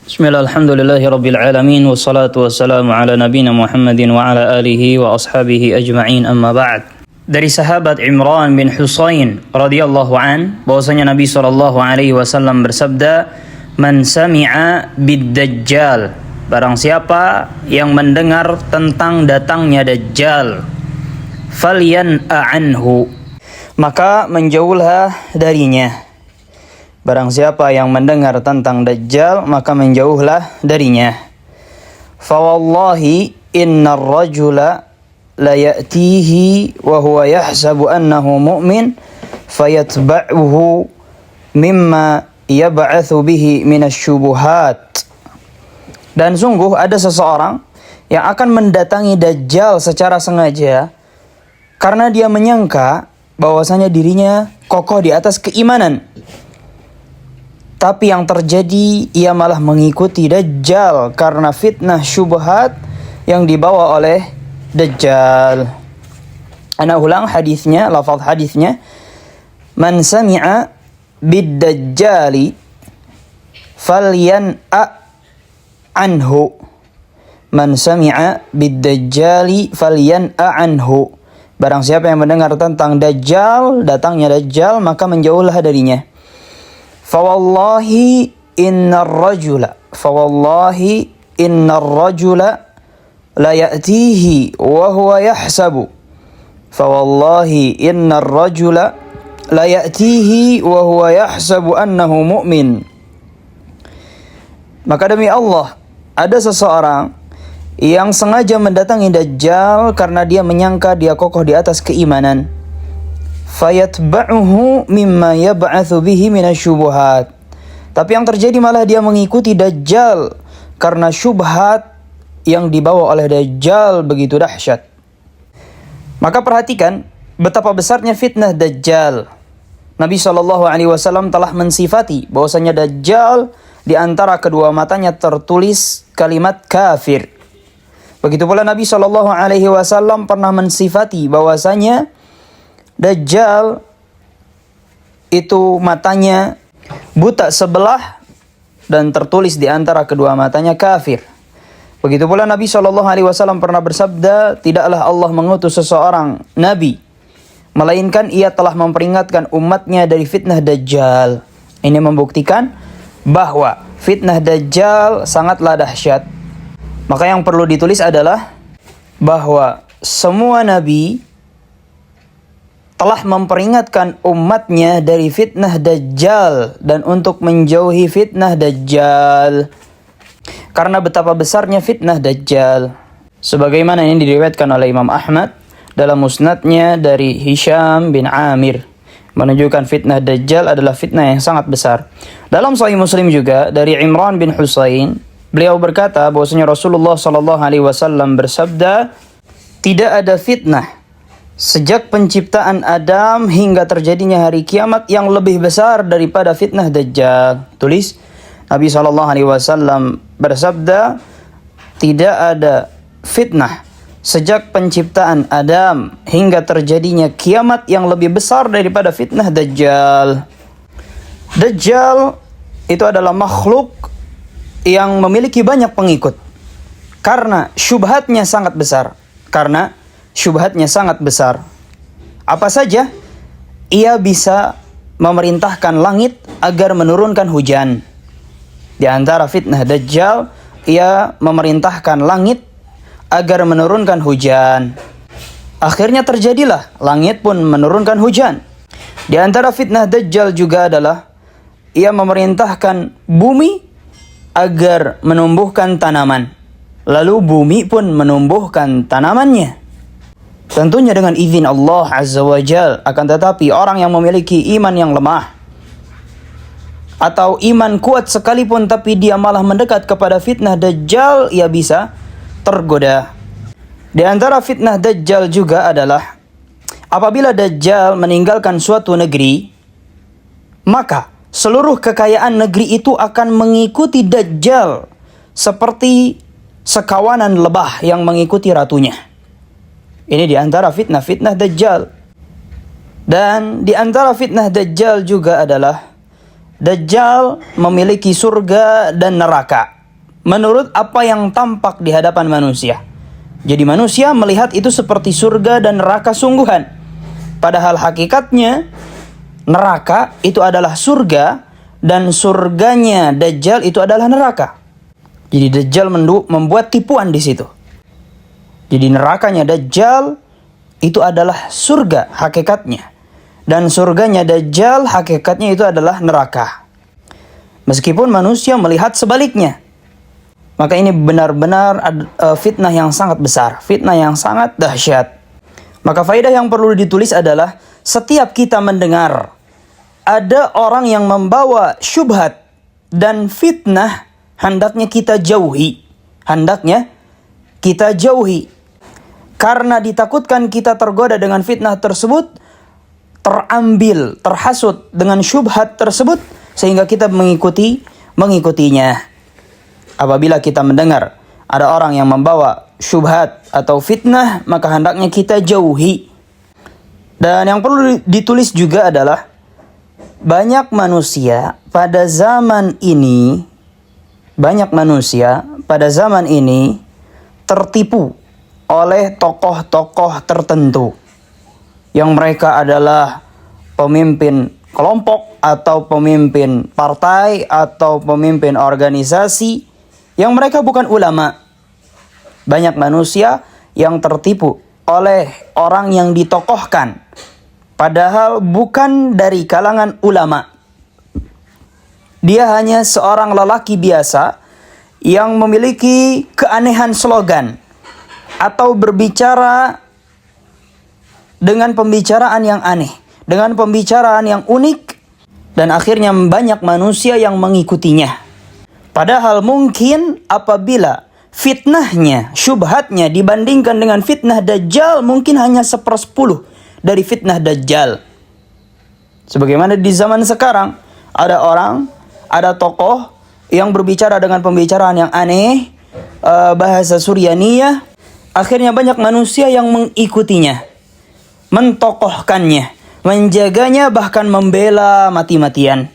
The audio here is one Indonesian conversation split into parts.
Bismillah, alhamdulillahi rabbil alamin, wassalatu wassalamu ala nabina Muhammadin wa ala alihi wa ashabihi ajma'in, amma ba'd. Dari sahabat Imran bin Husain radhiyallahu an, bahwasanya Nabi SAW bersabda, "Man sami'a bid-dajjal," barang siapa yang mendengar tentang datangnya Dajjal, falyan'a anhu, maka menjauhlah darinya. Barang siapa yang mendengar tentang Dajjal, maka menjauhlah darinya. Fawallahi innar rajula la ya'tihi wa huwa yahsabu annahu mu'min fayatba'uhu mimma yab'athu bihi minasyubuhat. Dan sungguh ada seseorang yang akan mendatangi Dajjal secara sengaja karena dia menyangka bahwasanya dirinya kokoh di atas keimanan. Tapi yang terjadi, ia malah mengikuti Dajjal karena fitnah syubhat yang dibawa oleh Dajjal. Ana ulang hadisnya, lafaz hadisnya. Man sami'a bid-dajjali falyan'a anhu. Man sami'a bid-dajjali falyan'a anhu. Barang siapa yang mendengar tentang Dajjal, datangnya Dajjal, maka menjauhlah darinya. Fawallahi innar rajula la ya'tihi wa huwa yahsabu. Fawallahi innar rajula la ya'tihi wa huwa yahsabu annahu mu'min. Maka demi Allah, ada seseorang yang sengaja mendatangi Dajjal karena dia menyangka dia kokoh di atas keimanan. Fayatba'uhu mimma yab'athu bihi minasyubuhat. Tapi yang terjadi malah dia mengikuti Dajjal karena syubhat yang dibawa oleh Dajjal begitu dahsyat. Maka perhatikan betapa besarnya fitnah Dajjal. Nabi SAW telah mensifati bahwasanya Dajjal di antara kedua matanya tertulis kalimat kafir. Begitu pula Nabi SAW pernah mensifati bahwasanya Dajjal itu matanya buta sebelah dan tertulis di antara kedua matanya kafir. Begitu pula Nabi SAW pernah bersabda, tidaklah Allah mengutus seseorang Nabi, melainkan ia telah memperingatkan umatnya dari fitnah Dajjal. Ini membuktikan bahwa fitnah Dajjal sangatlah dahsyat. Maka yang perlu ditulis adalah bahwa semua Nabi telah memperingatkan umatnya dari fitnah Dajjal dan untuk menjauhi fitnah Dajjal. Karena betapa besarnya fitnah Dajjal. Sebagaimana ini diriwayatkan oleh Imam Ahmad dalam musnadnya dari Hisham bin Amir, menunjukkan fitnah Dajjal adalah fitnah yang sangat besar. Dalam Sahih Muslim juga dari Imran bin Husain, beliau berkata bahwasanya Rasulullah SAW bersabda, tidak ada fitnah sejak penciptaan Adam hingga terjadinya hari kiamat yang lebih besar daripada fitnah Dajjal. Tulis, Nabi SAW bersabda, tidak ada fitnah sejak penciptaan Adam hingga terjadinya kiamat yang lebih besar daripada fitnah Dajjal. Dajjal itu adalah makhluk yang memiliki banyak pengikut karena syubhatnya sangat besar. Apa saja? Ia bisa memerintahkan langit agar menurunkan hujan. Di antara fitnah Dajjal, ia memerintahkan langit agar menurunkan hujan. Akhirnya terjadilah, langit pun menurunkan hujan. Di antara fitnah Dajjal juga adalah ia memerintahkan bumi agar menumbuhkan tanaman. Lalu bumi pun menumbuhkan tanamannya. Tentunya dengan izin Allah Azza wa Jal. Akan tetapi orang yang memiliki iman yang lemah atau iman kuat sekalipun tapi dia malah mendekat kepada fitnah Dajjal, ia bisa tergoda. Di antara fitnah Dajjal juga adalah apabila Dajjal meninggalkan suatu negeri, maka seluruh kekayaan negeri itu akan mengikuti Dajjal seperti sekawanan lebah yang mengikuti ratunya. Ini di antara fitnah Dajjal. Dan di antara fitnah Dajjal juga adalah Dajjal memiliki surga dan neraka. menurut apa yang tampak di hadapan manusia. Jadi manusia melihat itu seperti surga dan neraka sungguhan. Padahal hakikatnya neraka itu adalah surga dan surganya Dajjal itu adalah neraka. Jadi Dajjal membuat tipuan di situ. Jadi nerakanya Dajjal itu adalah surga hakikatnya. Dan surganya Dajjal hakikatnya itu adalah neraka. Meskipun manusia melihat sebaliknya. Maka ini benar-benar fitnah yang sangat besar, fitnah yang sangat dahsyat. Maka faedah yang perlu ditulis adalah setiap kita mendengar ada orang yang membawa syubhat dan fitnah, hendaknya kita jauhi. Hendaknya kita jauhi. Karena ditakutkan kita tergoda dengan fitnah tersebut, terambil, terhasut dengan syubhat tersebut, sehingga kita mengikutinya. Apabila kita mendengar ada orang yang membawa syubhat atau fitnah, maka hendaknya kita jauhi. Dan yang perlu ditulis juga adalah banyak manusia pada zaman ini tertipu oleh tokoh-tokoh tertentu yang mereka adalah pemimpin kelompok atau pemimpin partai atau pemimpin organisasi yang mereka bukan ulama. Banyak manusia yang tertipu oleh orang yang ditokohkan, padahal bukan dari kalangan ulama. Dia hanya seorang lelaki biasa yang memiliki keanehan slogan atau berbicara dengan pembicaraan yang aneh, dengan pembicaraan yang unik, dan akhirnya banyak manusia yang mengikutinya. Padahal mungkin apabila fitnahnya, syubhatnya dibandingkan dengan fitnah Dajjal, mungkin hanya 1/10 dari fitnah Dajjal. Sebagaimana di zaman sekarang, ada tokoh yang berbicara dengan pembicaraan yang aneh, bahasa Suryaniyah, akhirnya banyak manusia yang mengikutinya, mentokohkannya, menjaganya, bahkan membela mati-matian.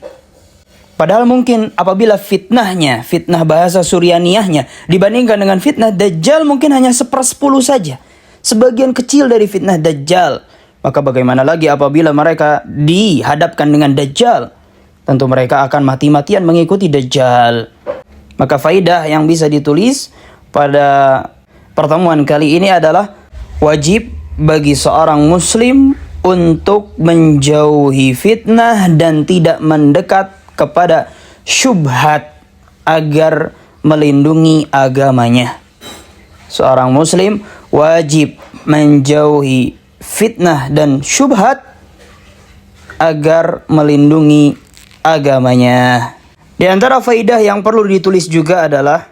Padahal mungkin apabila fitnah bahasa Suryaniyahnya dibandingkan dengan fitnah Dajjal mungkin hanya 1/10 saja. Sebagian kecil dari fitnah Dajjal. Maka bagaimana lagi apabila mereka dihadapkan dengan Dajjal? Tentu mereka akan mati-matian mengikuti Dajjal. Maka faidah yang bisa ditulis pada pertemuan kali ini adalah wajib bagi seorang muslim untuk menjauhi fitnah dan tidak mendekat kepada syubhat agar melindungi agamanya. Seorang muslim wajib menjauhi fitnah dan syubhat agar melindungi agamanya. Di antara faidah yang perlu ditulis juga adalah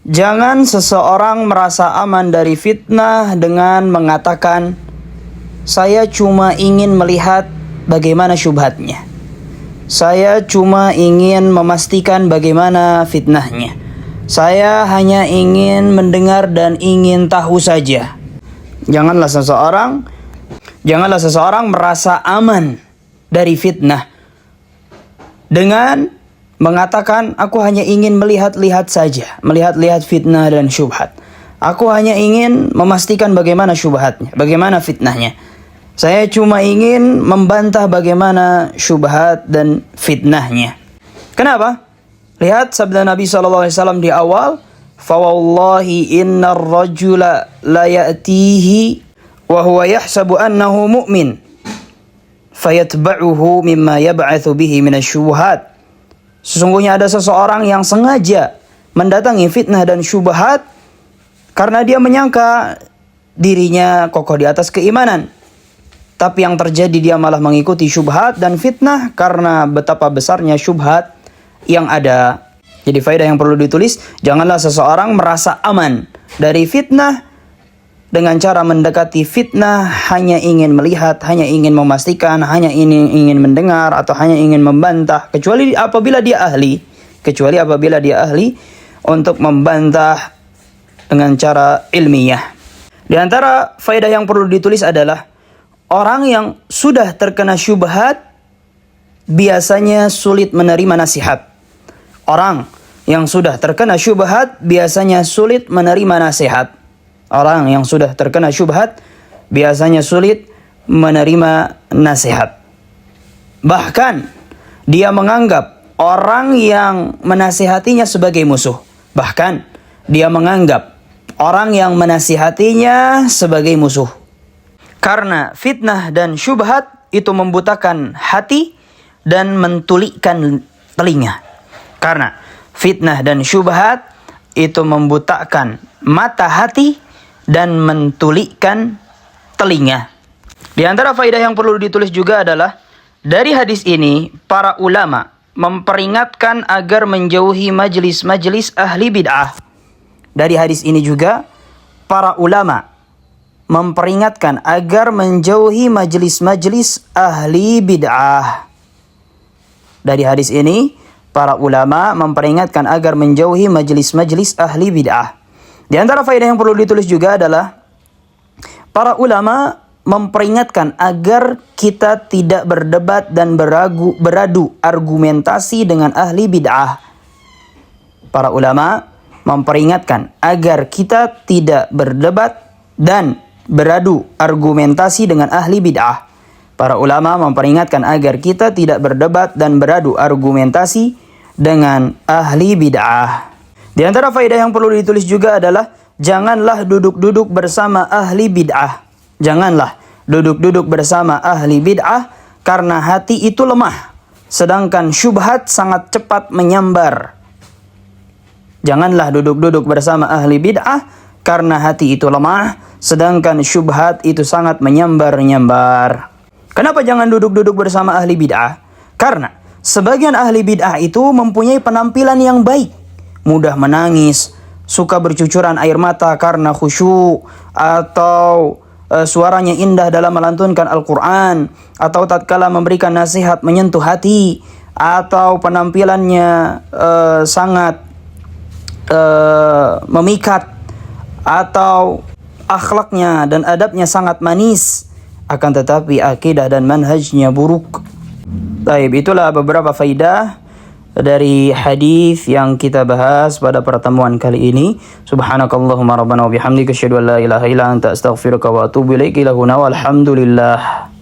jangan seseorang merasa aman dari fitnah dengan mengatakan, saya cuma ingin melihat bagaimana syubhatnya. Saya cuma ingin memastikan bagaimana fitnahnya. Saya hanya ingin mendengar dan ingin tahu saja. Janganlah seseorang merasa aman dari fitnah dengan mengatakan, aku hanya ingin melihat-lihat saja, melihat-lihat fitnah dan syubhat. Aku hanya ingin memastikan bagaimana syubhatnya, bagaimana fitnahnya. Saya cuma ingin membantah bagaimana syubhat dan fitnahnya. Kenapa? Lihat sabda Nabi SAW di awal, "Fawallahi innar rajula la ya'tihi wa huwa yahsabu annahu mu'min, fayatba'uhu mimma yab'athu bihi minasyubuhat." Sesungguhnya ada seseorang yang sengaja mendatangi fitnah dan syubhat karena dia menyangka dirinya kokoh di atas keimanan. Tapi yang terjadi dia malah mengikuti syubhat dan fitnah karena betapa besarnya syubhat yang ada. Jadi faedah yang perlu ditulis, janganlah seseorang merasa aman dari fitnah dengan cara mendekati fitnah hanya ingin melihat, hanya ingin memastikan, hanya ingin mendengar atau hanya ingin membantah, kecuali apabila dia ahli untuk membantah dengan cara ilmiah. Di antara faedah yang perlu ditulis adalah orang yang sudah terkena syubhat biasanya sulit menerima nasihat. Orang yang sudah terkena syubhat biasanya sulit menerima nasihat. Orang yang sudah terkena syubhat biasanya sulit menerima nasihat. Bahkan dia menganggap orang yang menasihatinya sebagai musuh. Bahkan dia menganggap orang yang menasihatinya sebagai musuh. Karena fitnah dan syubhat itu membutakan hati dan mentulikkan telinga. Karena fitnah dan syubhat itu membutakan mata hati dan mentulikkan telinga. Di antara faedah yang perlu ditulis juga adalah dari hadis ini para ulama memperingatkan agar menjauhi majlis-majlis ahli bid'ah. Dari hadis ini juga para ulama memperingatkan agar menjauhi majlis-majlis ahli bid'ah. Dari hadis ini para ulama memperingatkan agar menjauhi majlis-majlis ahli bid'ah. Di antara faedah yang perlu ditulis juga adalah para ulama memperingatkan agar kita tidak berdebat dan beradu argumentasi dengan ahli bid'ah. Para ulama memperingatkan agar kita tidak berdebat dan beradu argumentasi dengan ahli bid'ah. Para ulama memperingatkan agar kita tidak berdebat dan beradu argumentasi dengan ahli bid'ah. Di antara faedah yang perlu ditulis juga adalah janganlah duduk-duduk bersama ahli bid'ah. Janganlah duduk-duduk bersama ahli bid'ah karena hati itu lemah, sedangkan syubhat sangat cepat menyambar. Janganlah duduk-duduk bersama ahli bid'ah karena hati itu lemah, sedangkan syubhat itu sangat menyambar-nyambar. Kenapa jangan duduk-duduk bersama ahli bid'ah? Karena sebagian ahli bid'ah itu mempunyai penampilan yang baik, mudah menangis, suka bercucuran air mata karena khusyuk, atau suaranya indah dalam melantunkan Al-Quran, atau tatkala memberikan nasihat menyentuh hati, atau penampilannya sangat memikat, atau akhlaknya dan adabnya sangat manis, akan tetapi akidah dan manhajnya buruk. Baik, itulah beberapa faidah dari hadis yang kita bahas pada pertemuan kali ini. Subhanakallahumma rabbana wa bihamdika asyhadu an la ilaha illa anta astaghfiruka wa atubu ilaik. Walhamdulillah.